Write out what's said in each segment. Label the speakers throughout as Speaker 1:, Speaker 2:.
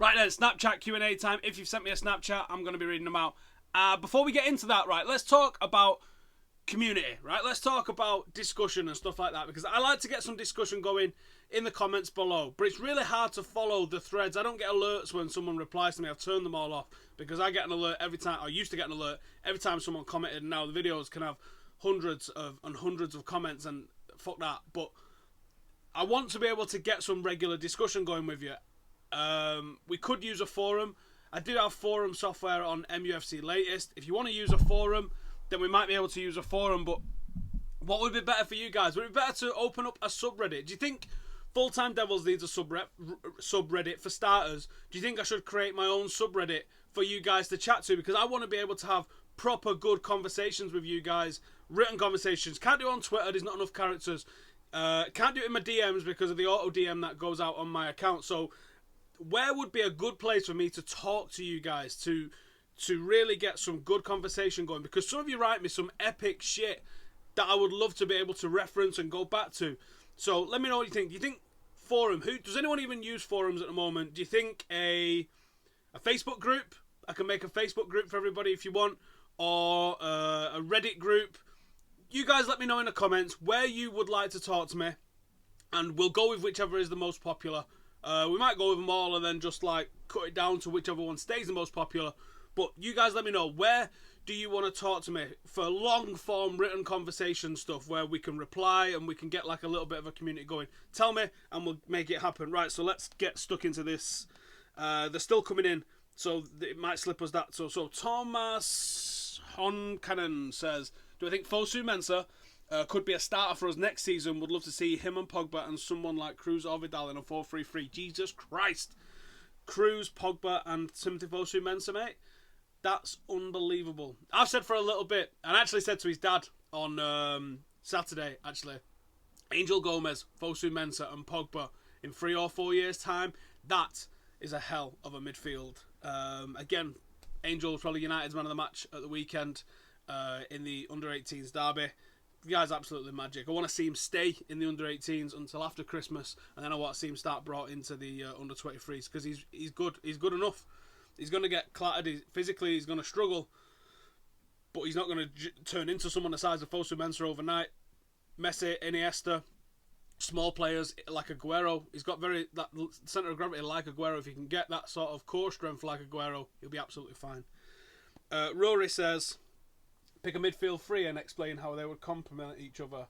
Speaker 1: Right then, Snapchat Q&A time. If you've sent me a Snapchat, I'm going to be reading them out. Before we get into that, right, let's talk about community, right? Let's talk about discussion and stuff like that, because I like to get some discussion going in the comments below, but it's really hard to follow the threads. I don't get alerts when someone replies to me. I've turned them all off because I get an alert every time. I used to get an alert every time someone commented, and now the videos can have hundreds of comments, and fuck that. But I want to be able to get some regular discussion going with you. We could use a forum. I do have forum software on MUFC Latest. If you want to use a forum, then we might be able to use a forum. But what would be better for you guys? Would it be better to open up a subreddit? Do you think Full-Time Devils needs a subreddit for starters? Do you think I should create my own subreddit for you guys to chat to? Because I want to be able to have proper good conversations with you guys. Written conversations. Can't do it on Twitter. There's not enough characters. Can't do it in my DMs because of the auto DM that goes out on my account. So where would be a good place for me to talk to you guys, to really get some good conversation going? Because some of you write me some epic shit that I would love to be able to reference and go back to. So let me know what you think. Do you think forum? Does anyone even use forums at the moment? Do you think a Facebook group? I can make a Facebook group for everybody if you want, or a Reddit group. You guys let me know in the comments where you would like to talk to me, and we'll go with whichever is the most popular. We might go with them all and then just like cut it down to whichever one stays the most popular. But you guys let me know, where do you want to talk to me for long form written conversation stuff where we can reply and we can get like a little bit of a community going? Tell me and we'll make it happen. Right, so let's get stuck into this. They're still coming in, so it might slip us that. So Thomas Honkanen says, do I think Fosu Mensah could be a starter for us next season? Would love to see him and Pogba and someone like Cruz or Vidal in a 4-3-3. Jesus Christ. Cruz, Pogba and Timothy Fosu Mensah, mate. That's unbelievable. I've said for a little bit, and I actually said to his dad on Saturday, actually, Angel Gomez, Fosu Mensah and Pogba in 3 or 4 years' time, that is a hell of a midfield. Again, Angel was probably United's man of the match at the weekend in the under-18s derby. The guy's absolutely magic. I want to see him stay in the under-18s until after Christmas, and then I want to see him start brought into the under-23s, because he's good. He's good enough. He's going to get clattered. Physically, he's going to struggle, but he's not going to turn into someone the size of Fosu Mensah overnight. Messi, Iniesta, small players like Aguero. He's got that centre of gravity like Aguero. If he can get that sort of core strength like Aguero, he'll be absolutely fine. Rory says, pick a midfield three and explain how they would complement each other.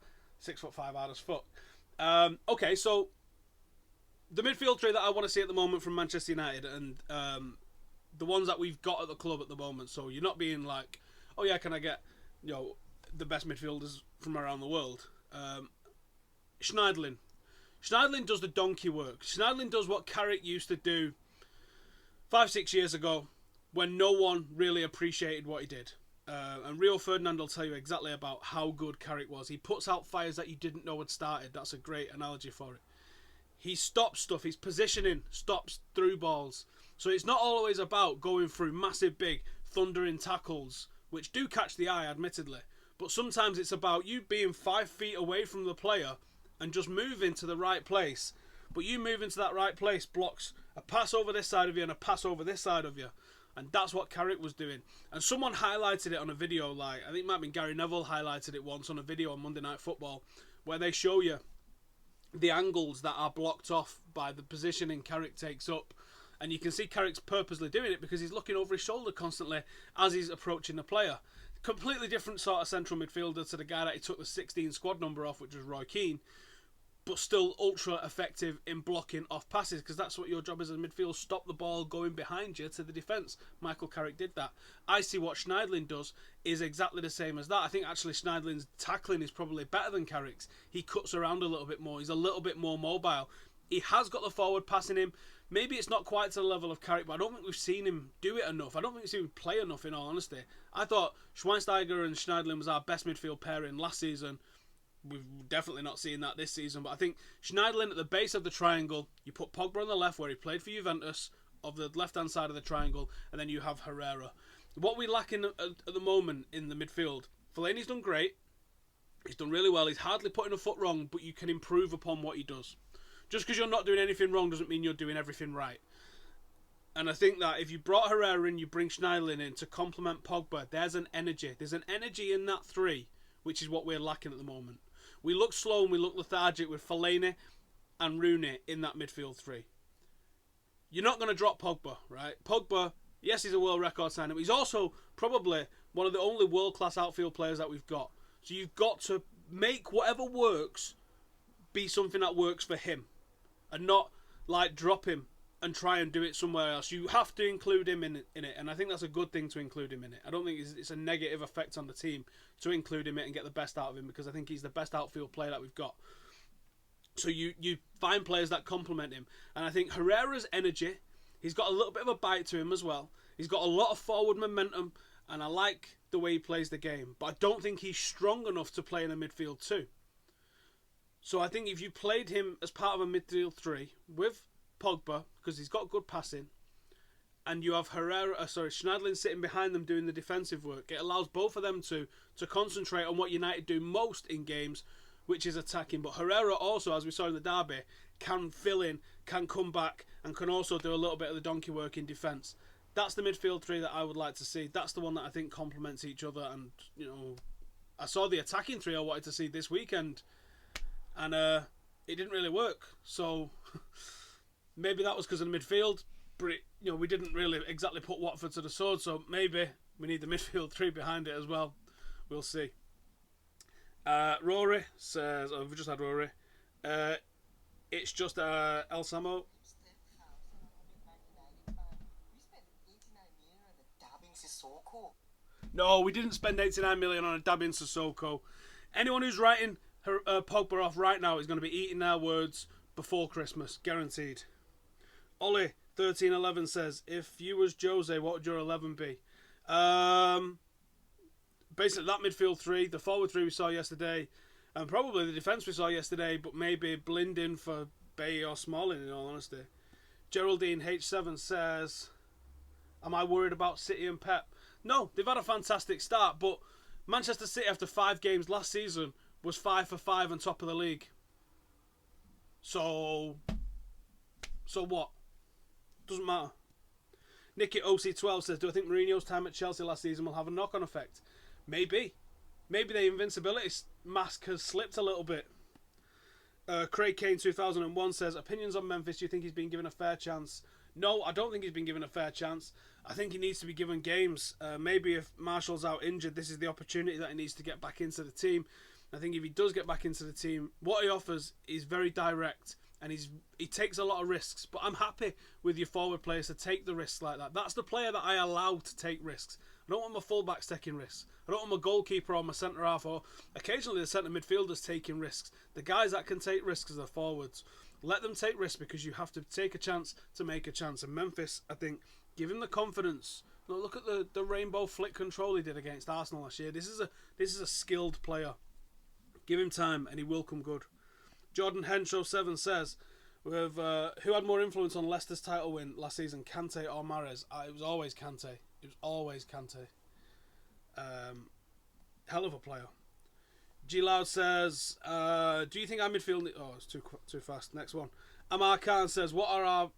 Speaker 1: 6'5" hard as fuck. Okay, so the midfield three that I want to see at the moment from Manchester United, and the ones that we've got at the club at the moment. So you're not being like, oh yeah, can I get the best midfielders from around the world? Schneidlin. Schneidlin does the donkey work. Schneidlin does what Carrick used to do 5-6 years ago when no one really appreciated what he did. And Rio Ferdinand will tell you exactly about how good Carrick was. He puts out fires that you didn't know had started. That's a great analogy for it. He stops stuff. His positioning stops through balls. So it's not always about going through massive, big, thundering tackles, which do catch the eye, admittedly. But sometimes it's about you being 5 feet away from the player and just moving to the right place. But you moving to that right place blocks a pass over this side of you and a pass over this side of you. And that's what Carrick was doing. And someone highlighted it on a video, like, I think it might have been Gary Neville highlighted it once on a video on Monday Night Football, where they show you the angles that are blocked off by the positioning Carrick takes up. And you can see Carrick's purposely doing it because he's looking over his shoulder constantly as he's approaching the player. Completely different sort of central midfielder to the guy that he took the 16 squad number off, which was Roy Keane. But still ultra effective in blocking off passes, because that's what your job is as a midfield, stop the ball going behind you to the defence. Michael Carrick did that. I see what Schneidlin does is exactly the same as that. I think actually Schneidlin's tackling is probably better than Carrick's. He cuts around a little bit more. He's a little bit more mobile. He has got the forward pass in him. Maybe it's not quite to the level of Carrick, but I don't think we've seen him do it enough. I don't think we've seen him play enough, in all honesty. I thought Schweinsteiger and Schneidlin was our best midfield pairing last season. We've definitely not seen that this season, but I think Schneidlin at the base of the triangle, you put Pogba on the left where he played for Juventus, of the left-hand side of the triangle, and then you have Herrera. What we lack at the moment in the midfield, Fellaini's done great, he's done really well, he's hardly putting a foot wrong, but you can improve upon what he does. Just because you're not doing anything wrong doesn't mean you're doing everything right. And I think that if you brought Herrera in, you bring Schneiderlin in to complement Pogba, there's an energy. There's an energy in that three, which is what we're lacking at the moment. We look slow and we look lethargic with Fellaini and Rooney in that midfield three. You're not going to drop Pogba, right? Pogba, yes, he's a world record signing, but he's also probably one of the only world-class outfield players that we've got. So you've got to make whatever works be something that works for him and not like drop him and try and do it somewhere else. You have to include him in it, and I think that's a good thing to include him in it. I don't think it's a negative effect on the team to include him in it and get the best out of him, because I think he's the best outfield player that we've got. So you find players that complement him, and I think Herrera's energy, he's got a little bit of a bite to him as well. He's got a lot of forward momentum, and I like the way he plays the game, but I don't think he's strong enough to play in a midfield two. So I think if you played him as part of a midfield three with Pogba, because he's got good passing, and you have Schneiderlin sitting behind them doing the defensive work, it allows both of them to concentrate on what United do most in games, which is attacking. But Herrera also, as we saw in the derby, can fill in, can come back, and can also do a little bit of the donkey work in defence. That's the midfield three that I would like to see. That's the one that I think complements each other. And, you know, I saw the attacking three I wanted to see this weekend, and it didn't really work. So maybe that was because of the midfield, but we didn't really exactly put Watford to the sword. So maybe we need the midfield three behind it as well. We'll see. Rory says, we've just had Rory. It's just El Samo. No, we didn't spend 89 million on a dab in Sissoko. Anyone who's writing Pogba off right now is going to be eating their words before Christmas, guaranteed. Ollie 1311 says, if you was Jose, what would your 11 be? Basically that midfield three, the forward three we saw yesterday, and probably the defence we saw yesterday, but maybe Blinden for Bay or Smalling, in all honesty. Geraldine H7 says, am I worried about City and Pep? No, they've had a fantastic start, but Manchester City after 5 games last season was 5 for 5 on top of the league. So what? Doesn't matter. Nicky OC12 says, do I think Marino's time at Chelsea last season will have a knock-on effect? Maybe. Maybe the invincibility mask has slipped a little bit. Craig Kane 2001 says, opinions on Memphis, do you think he's been given a fair chance? No, I don't think he's been given a fair chance. I think he needs to be given games. Maybe if Marshall's out injured, this is the opportunity that he needs to get back into the team. I think if he does get back into the team, what he offers is very direct, and he takes a lot of risks. But I'm happy with your forward players to take the risks like that. That's the player that I allow to take risks. I don't want my fullbacks taking risks. I don't want my goalkeeper or my centre half or occasionally the centre midfielders taking risks. The guys that can take risks are the forwards. Let them take risks, because you have to take a chance to make a chance. And Memphis, I think, give him the confidence. Look at the rainbow flick control he did against Arsenal last year. This is a skilled player. Give him time and he will come good. Jordan Henshaw 7 says, with who had more influence on Leicester's title win last season, Kante or Mahrez? It was always Kante. Hell of a player. G Loud says, do you think our midfield... Oh, it's too fast. Next one. Amar Khan says, why are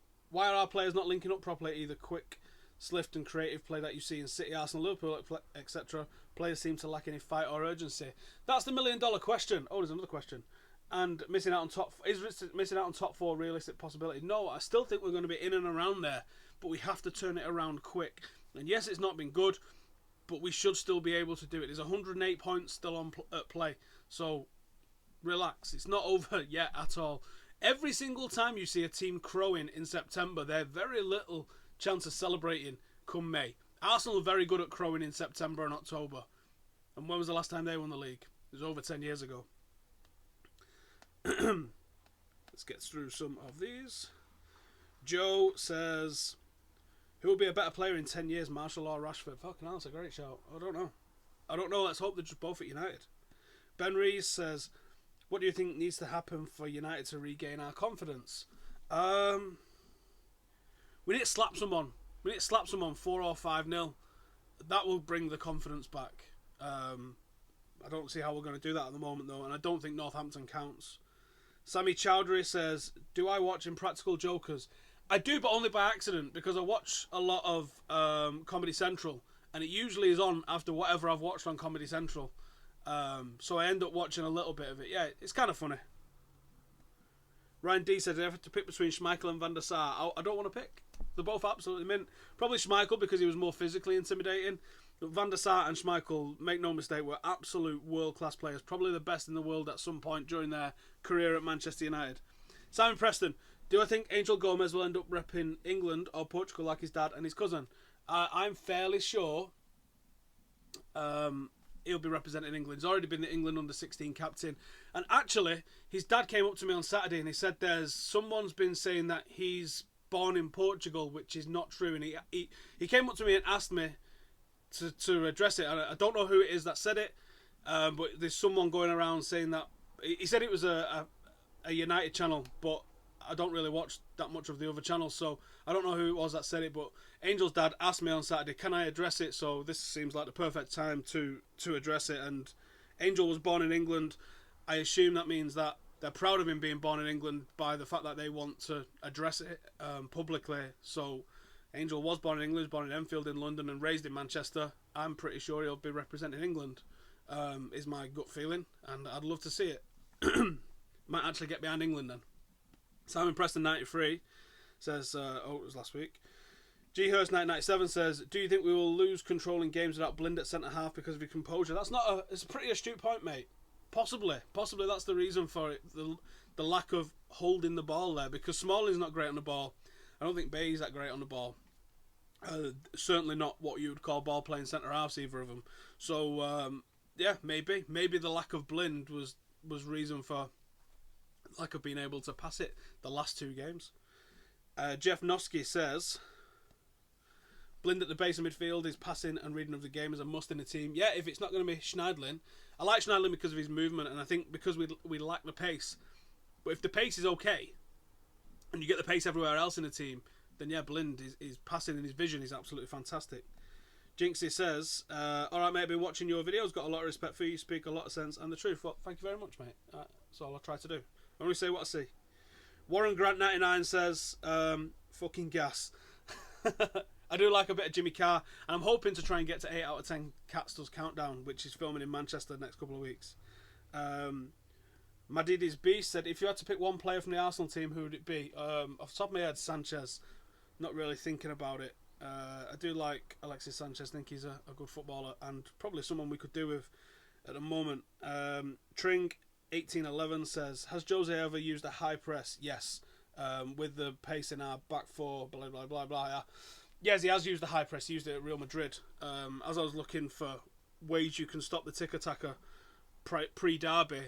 Speaker 1: our players not linking up properly? Either quick, swift and creative play that you see in City, Arsenal, Liverpool, etc. Players seem to lack any fight or urgency. That's the $1 million question. Oh, there's another question. And missing out on top 4 realistic possibility? No, I still think we're going to be in and around there, but we have to turn it around quick. And yes, it's not been good, but we should still be able to do it. There's 108 points still at play, so relax. It's not over yet at all. Every single time you see a team crowing in September, there's very little chance of celebrating come May. Arsenal are very good at crowing in September and October. And when was the last time they won the league? It was over 10 years ago. Let's get through some of these. Joe says, who will be a better player in 10 years, Marshall or Rashford? Fucking hell, that's a great shout. I don't know. Let's hope they're just both at United. Ben Rees says, what do you think needs to happen for United to regain our confidence? We need to slap someone. 4 or 5-0. That will bring the confidence back. I don't see how we're going to do that at the moment, though, and I don't think Northampton counts. Sammy Chowdhury says, do I watch Impractical Jokers? I do, but only by accident, because I watch a lot of Comedy Central, and it usually is on after whatever I've watched on Comedy Central. So I end up watching a little bit of it. Yeah, it's kind of funny. Ryan D said, I have to pick between Schmeichel and Van der Sar. I don't want to pick. They're both absolutely mint. Probably Schmeichel because he was more physically intimidating. But Van der Sar and Schmeichel, make no mistake, were absolute world-class players. Probably the best in the world at some point during their career at Manchester United. Simon Preston, do I think Angel Gomez will end up repping England or Portugal like his dad and his cousin? I'm fairly sure he'll be representing England. He's already been the England under-16 captain. And actually, his dad came up to me on Saturday and he said someone's been saying that he's born in Portugal, which is not true. And he came up to me and asked me to address it. I don't know who it is that said it, but there's someone going around saying that. He said it was a United channel, but I don't really watch that much of the other channels, so I don't know who it was that said it, but Angel's dad asked me on Saturday, can I address it? So this seems like the perfect time to address it. And Angel was born in England. I assume that means that they're proud of him being born in England by the fact that they want to address it publicly. So Angel was born in England, born in Enfield in London and raised in Manchester. I'm pretty sure he'll be representing England, is my gut feeling, and I'd love to see it. Might actually get behind England then. Simon Preston 93 says, it was last week. G Hurst 997 says, do you think we will lose control in games without Blind at centre half because of his composure? It's a pretty astute point, mate. Possibly that's the reason for it. The lack of holding the ball there, because Smalling's not great on the ball. I don't think Bay's that great on the ball. Certainly not what you would call ball playing centre halves, either of them. So yeah, maybe the lack of Blind was reason for lack of being able to pass it the last two games. Jeff Noski says, Blind at the base of midfield, his passing and reading of the game is a must in the team. Yeah, if it's not going to be Schneidlin. I like Schneidlin because of his movement, and I think because we lack the pace. But if the pace is okay, and you get the pace everywhere else in the team, then yeah, Blind, his passing and his vision is absolutely fantastic. Jinxie says, alright mate, I've been watching your videos, got a lot of respect for you, speak a lot of sense and the truth. Well, thank you very much, mate. That's all I try to do. I only say what I see. Warren Grant 99 says, fucking gas. I do like a bit of Jimmy Carr, and I'm hoping to try and get to 8 out of 10 Catstall's Countdown, which is filming in Manchester the next couple of weeks. Madidi's Beast said, if you had to pick one player from the Arsenal team, who would it be? Off the top of my head, Sanchez. Not really thinking about it. I do like Alexis Sanchez. I think he's a good footballer and probably someone we could do with at the moment. Tring 1811 says, has Jose ever used a high press? Yes. With the pace in our back four, blah, blah, blah, blah. Yes, he has used the high press. He used it at Real Madrid. As I was looking for ways you can stop the tick-attacker pre-derby,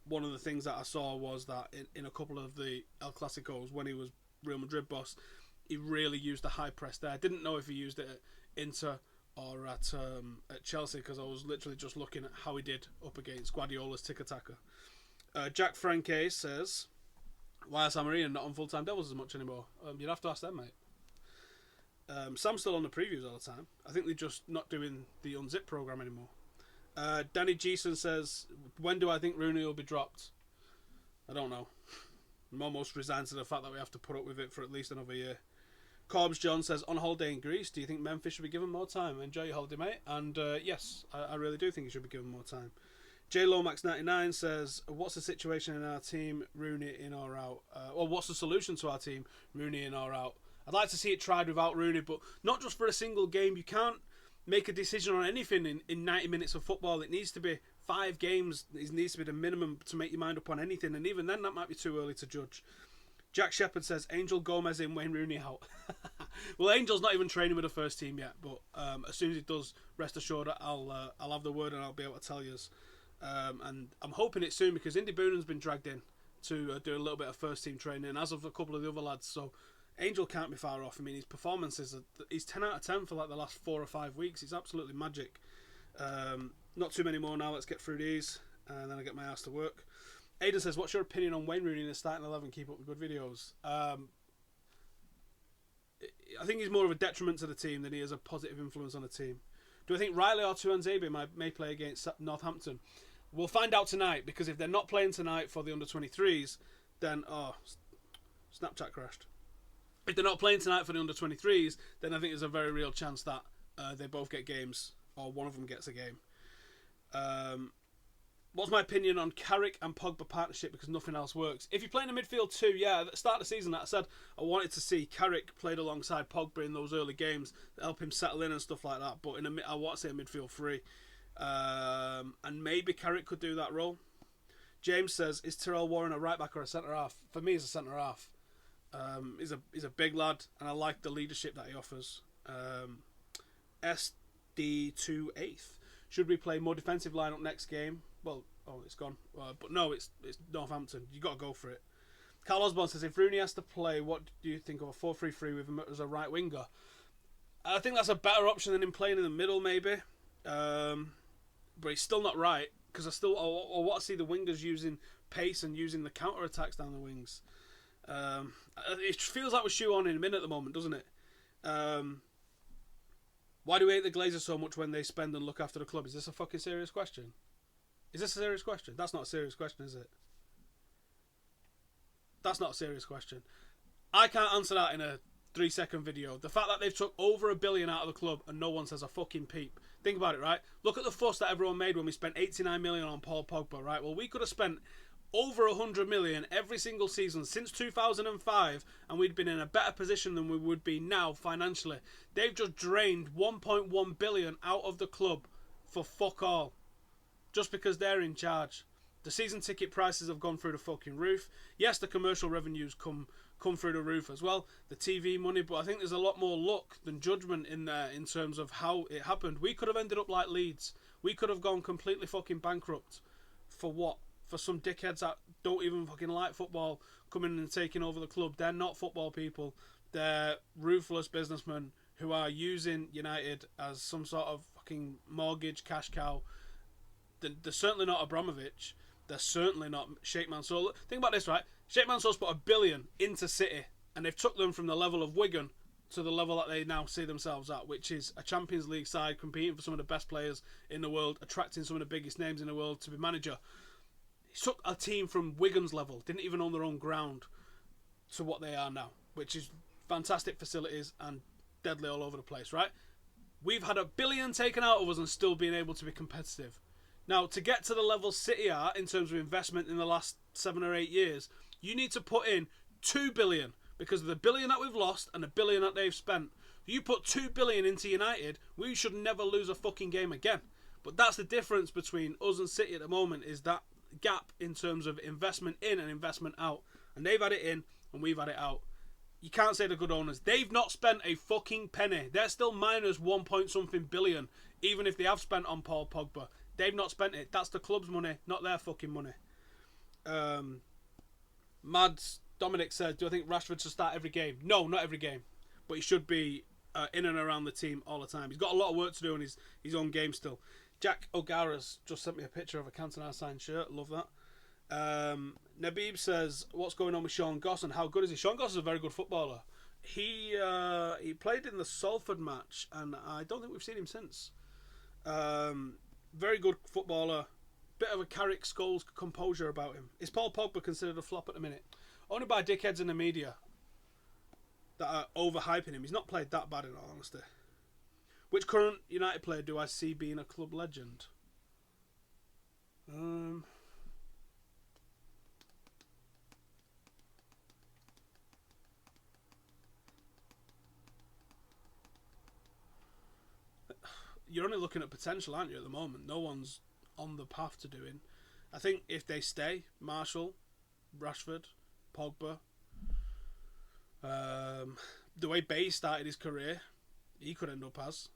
Speaker 1: one of the things that I saw was that in a couple of the El Clasicos, when he was Real Madrid boss, he really used the high press there. I didn't know if he used it at Inter or at Chelsea, because I was literally just looking at how he did up against Guardiola's tick-attacker. Jack Franke says, why is Marino not on full-time Devils as much anymore? You'd have to ask them, mate. Sam's still on the previews all the time. I think they're just not doing the Unzip program anymore. Danny Geeson says, when do I think Rooney will be dropped? I don't know. I'm almost resigned to the fact that we have to put up with it for at least another year. Corbs John says, on holiday in Greece, do you think Memphis should be given more time? Enjoy your holiday, mate. And yes, I really do think he should be given more time. J Lomax 99 says, what's the situation in our team, Rooney in or out? Or what's the solution to our team, Rooney in or out? I'd like to see it tried without Rooney, but not just for a single game. You can't make a decision on anything in 90 minutes of football. It needs to be 5 games. It needs to be the minimum to make your mind up on anything, and even then that might be too early to judge. Jack Shepherd says, Angel Gomez in, Wayne Rooney out. Well, Angel's not even training with the first team yet, but as soon as he does, rest assured I'll have the word and I'll be able to tell you. And I'm hoping it soon, because Indy Boonan's been dragged in to do a little bit of first team training, as of a couple of the other lads, so Angel can't be far off. I mean, his performances, he's 10 out of 10 for like the last 4 or 5 weeks. He's absolutely magic. Not too many more now. Let's get through these, and then I get my ass to work. Aidan says, what's your opinion on Wayne Rooney in the starting 11? Keep up the good videos. I think he's more of a detriment to the team than he is a positive influence on the team. Do I think Riley or Tuanzebe may play against Northampton? We'll find out tonight, because if they're not playing tonight for the under-23s, then, Snapchat crashed. If they're not playing tonight for the under-23s, then I think there's a very real chance that they both get games, or one of them gets a game. What's my opinion on Carrick and Pogba partnership, because nothing else works? If you're playing a midfield too, yeah, at the start of the season, I said I wanted to see Carrick played alongside Pogba in those early games to help him settle in and stuff like that. But I want to see a midfield three. And maybe Carrick could do that role. James says, is Tyrell Warren a right back or a centre half? For me, he's a centre half. He's a big lad, and I like the leadership that he offers. SD28. Should we play more defensive lineup next game? Well, it's gone. But no, it's Northampton. You got to go for it. Carl Osborne says, if Rooney has to play, what do you think of a 4-3-3 with him as a right winger? I think that's a better option than him playing in the middle, maybe. But he's still not right, because I want to see the wingers using pace and using the counter attacks down the wings. It feels like we're shoe on in a minute at the moment, doesn't it? Why do we hate the Glazers so much when they spend and look after the club? Is this a fucking serious question? Is this a serious question? That's not a serious question, is it? That's not a serious question. I can't answer that in a 3-second video. The fact that they've took over $1 billion out of the club and no one says a fucking peep. Think about it, right? Look at the fuss that everyone made when we spent 89 million on Paul Pogba, right? Well, we could have spent over 100 million every single season since 2005, and we'd been in a better position than we would be now financially. They've just drained 1.1 billion out of the club for fuck all, just because they're in charge. The season ticket prices have gone through the fucking roof. Yes, the commercial revenues come through the roof as well, the TV money, but I think there's a lot more luck than judgment in there in terms of how it happened. We could have ended up like Leeds. We could have gone completely fucking bankrupt. For what? For some dickheads that don't even fucking like football coming in and taking over the club. They're not football people. They're ruthless businessmen who are using United as some sort of fucking mortgage cash cow. They're certainly not Abramovich. They're certainly not Sheikh Mansour. Think about this, right? Sheikh Mansour's put $1 billion into City, and they've took them from the level of Wigan to the level that they now see themselves at, which is a Champions League side competing for some of the best players in the world, attracting some of the biggest names in the world to be manager. He took a team from Wigan's level, didn't even own their own ground, to what they are now, which is fantastic facilities and deadly all over the place, right? We've had $1 billion taken out of us and still being able to be competitive. Now, to get to the level City are in terms of investment in the last 7 or 8 years, you need to put in $2 billion because of the $1 billion that we've lost and the $1 billion that they've spent. You put $2 billion into United, we should never lose a fucking game again. But that's the difference between us and City at the moment, is that gap in terms of investment in and investment out. And they've had it in and we've had it out. You can't say they're good owners. They've not spent a fucking penny. They're still minus 1 point something billion, even if they have spent on Paul Pogba. They've not spent it. That's the club's money, not their fucking money. Mads Dominic says, do I think Rashford should start every game? No, not every game. But he should be in and around the team all the time. He's got a lot of work to do in his own game still. Jack O'Gara's just sent me a picture of a Cantona signed shirt. Love that. Nabib says, what's going on with Sean Goss and how good is he? Sean Goss is a very good footballer. He played in the Salford match and I don't think we've seen him since. Very good footballer. Bit of a Carrick Scholes composure about him. Is Paul Pogba considered a flop at the minute? Only by dickheads in the media that are overhyping him. He's not played that bad in all honesty. Which current United player do I see being a club legend? You're only looking at potential, aren't you, at the moment? No one's on the path to doing. I think if they stay, Marshall, Rashford, Pogba, the way Bay started his career, he could end up as.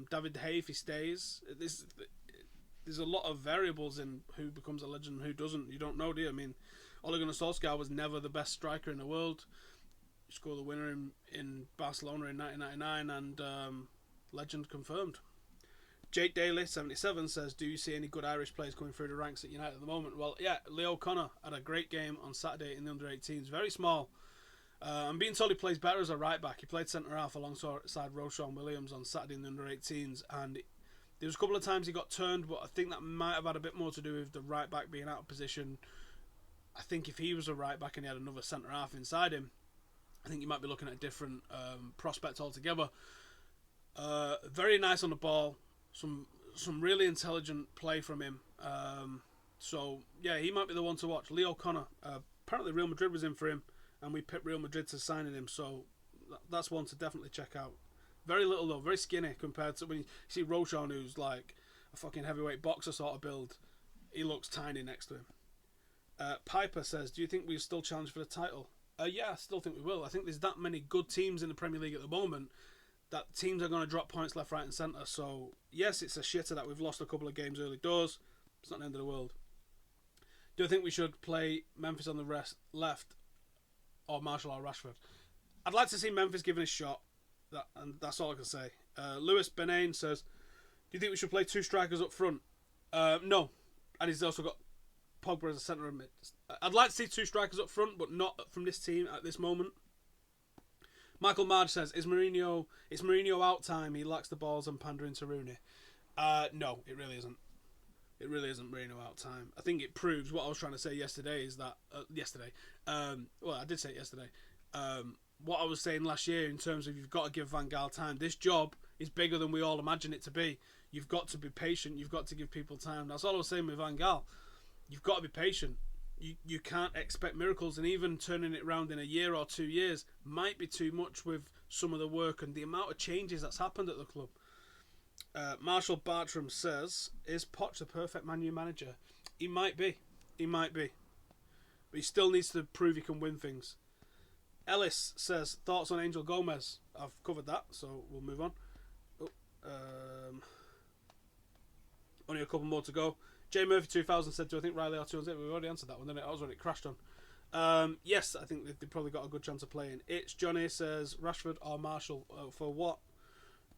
Speaker 1: David De Gea, if he stays, there's a lot of variables in who becomes a legend and who doesn't. You don't know, do you? I mean, Ole Gunnar Solskjaer was never the best striker in the world. He scored the winner in Barcelona in 1999 and legend confirmed. Jake Daly, 77, says, do you see any good Irish players coming through the ranks at United at the moment? Well, yeah, Leo Connor had a great game on Saturday in the under-18s. Very small. I'm being told he plays better as a right-back. He played centre-half alongside Roshan Williams on Saturday in the under-18s. And there was a couple of times he got turned, but I think that might have had a bit more to do with the right-back being out of position. I think if he was a right-back and he had another centre-half inside him, I think you might be looking at a different prospect altogether. Very nice on the ball. Some really intelligent play from him. So yeah, he might be the one to watch. Leo Connor. Apparently Real Madrid was in for him, and we picked Real Madrid to signing him. So that's one to definitely check out. Very little though, very skinny compared to when you see Roshan, who's like a fucking heavyweight boxer sort of build. He looks tiny next to him. Piper says, do you think we still challenge for the title? Yeah, I still think we will. I think there's that many good teams in the Premier League at the moment that teams are going to drop points left, right and centre. So, yes, it's a shitter that we've lost a couple of games early doors. It's not the end of the world. Do you think we should play Memphis on the left or Marshall or Rashford? I'd like to see Memphis given a shot. And that's all I can say. Lewis Benane says, do you think we should play 2 strikers up front? No. And he's also got Pogba as a centre mid. I'd like to see 2 strikers up front, but not from this team at this moment. Michael Marge says, it's Marino out time. He lacks the balls and pandering to Rooney. No, it really isn't. It really isn't Marino out time. I think it proves what I was trying to say yesterday is that... well, I did say it yesterday. What I was saying last year in terms of you've got to give Van Gaal time. This job is bigger than we all imagine it to be. You've got to be patient. You've got to give people time. That's all I was saying with Van Gaal. You've got to be patient. You can't expect miracles, and even turning it around in a year or 2 years might be too much with some of the work and the amount of changes that's happened at the club. Marshall Bartram says, is Poch the perfect Man U manager? He might be. But he still needs to prove he can win things. Ellis says, thoughts on Angel Gomez? I've covered that, so we'll move on. Only a couple more to go. J Murphy 2000 said, do I think Riley R2 We've already answered that one, didn't it? That was when it crashed on. Yes, I think they've probably got a good chance of playing. It's Johnny says, Rashford or Marshall? For what?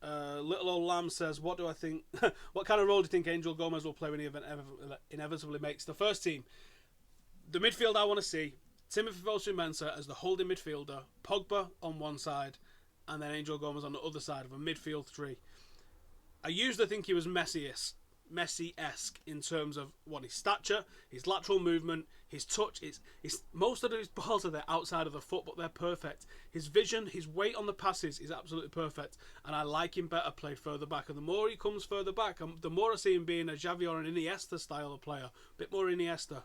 Speaker 1: Little Old Lamb says, what do I think? What kind of role do you think Angel Gomez will play when he inevitably makes the first team? The midfield I want to see, Timothy Fosu-Mensah as the holding midfielder, Pogba on one side, and then Angel Gomez on the other side of a midfield 3. I usually think he was Messi-esque in terms of his stature, his lateral movement, his touch. It's most of his balls are there outside of the foot, but they're perfect. His vision, his weight on the passes is absolutely perfect, and I like him better played further back. And the more he comes further back, the more I see him being a Xavi or an Iniesta style of player, a bit more Iniesta,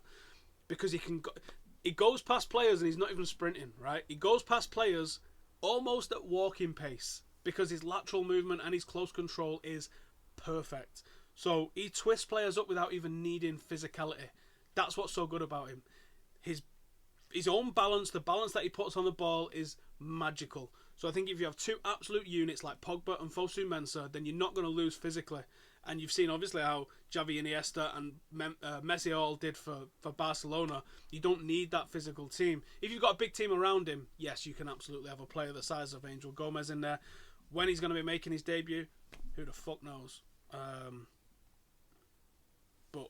Speaker 1: because he goes past players and he's not even sprinting. Right, he goes past players almost at walking pace because his lateral movement and his close control is perfect. So he twists players up without even needing physicality. That's what's so good about him. His own balance, the balance that he puts on the ball is magical. So I think if you have 2 absolute units like Pogba and Fosu-Mensah, then you're not going to lose physically. And you've seen obviously how Xavi, Iniesta and Messi all did for Barcelona. You don't need that physical team. If you've got a big team around him, yes, you can absolutely have a player the size of Angel Gomez in there. When he's going to be making his debut, who the fuck knows? But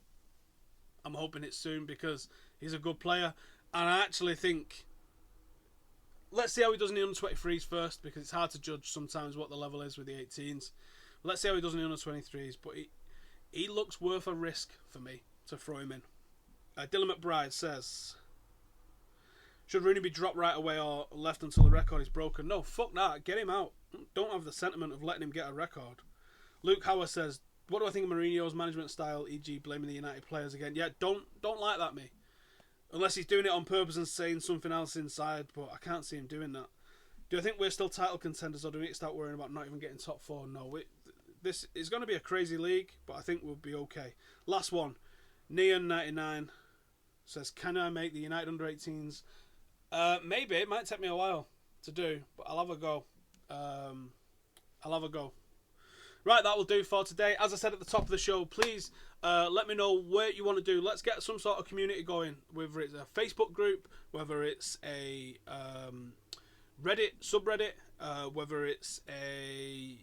Speaker 1: I'm hoping it's soon because he's a good player, and I actually think let's see how he does in the under-23s first, because it's hard to judge sometimes what the level is with the 18s. Let's see how he does in the under-23s, but he looks worth a risk for me to throw him in. Dylan McBride says, should Rooney be dropped right away or left until the record is broken? No, fuck that. Get him out. Don't have the sentiment of letting him get a record. Luke Howard says, what do I think of Marino's management style, e.g. blaming the United players again? Yeah, don't like that, me. Unless he's doing it on purpose and saying something else inside, but I can't see him doing that. Do I think we're still title contenders, or do we need to start worrying about not even getting top 4? No, this is going to be a crazy league, but I think we'll be okay. Last one. Neon99 says, can I make the United under-18s? Maybe. It might take me a while to do, but I'll have a go. Right, that will do for today. As I said at the top of the show, please let me know what you want to do. Let's get some sort of community going, whether it's a Facebook group, whether it's a Reddit subreddit, whether it's a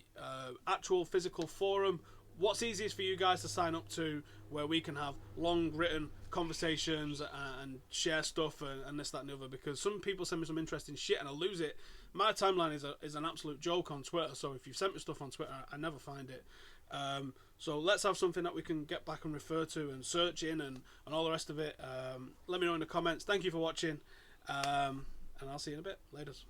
Speaker 1: actual physical forum. What's easiest for you guys to sign up to, where we can have long written conversations and share stuff and this, that and the other, because some people send me some interesting shit and I lose it. My timeline is an absolute joke on Twitter, so if you've sent me stuff on Twitter, I never find it. So let's have something that we can get back and refer to and search in and all the rest of it. Let me know in the comments. Thank you for watching, and I'll see you in a bit. Laters.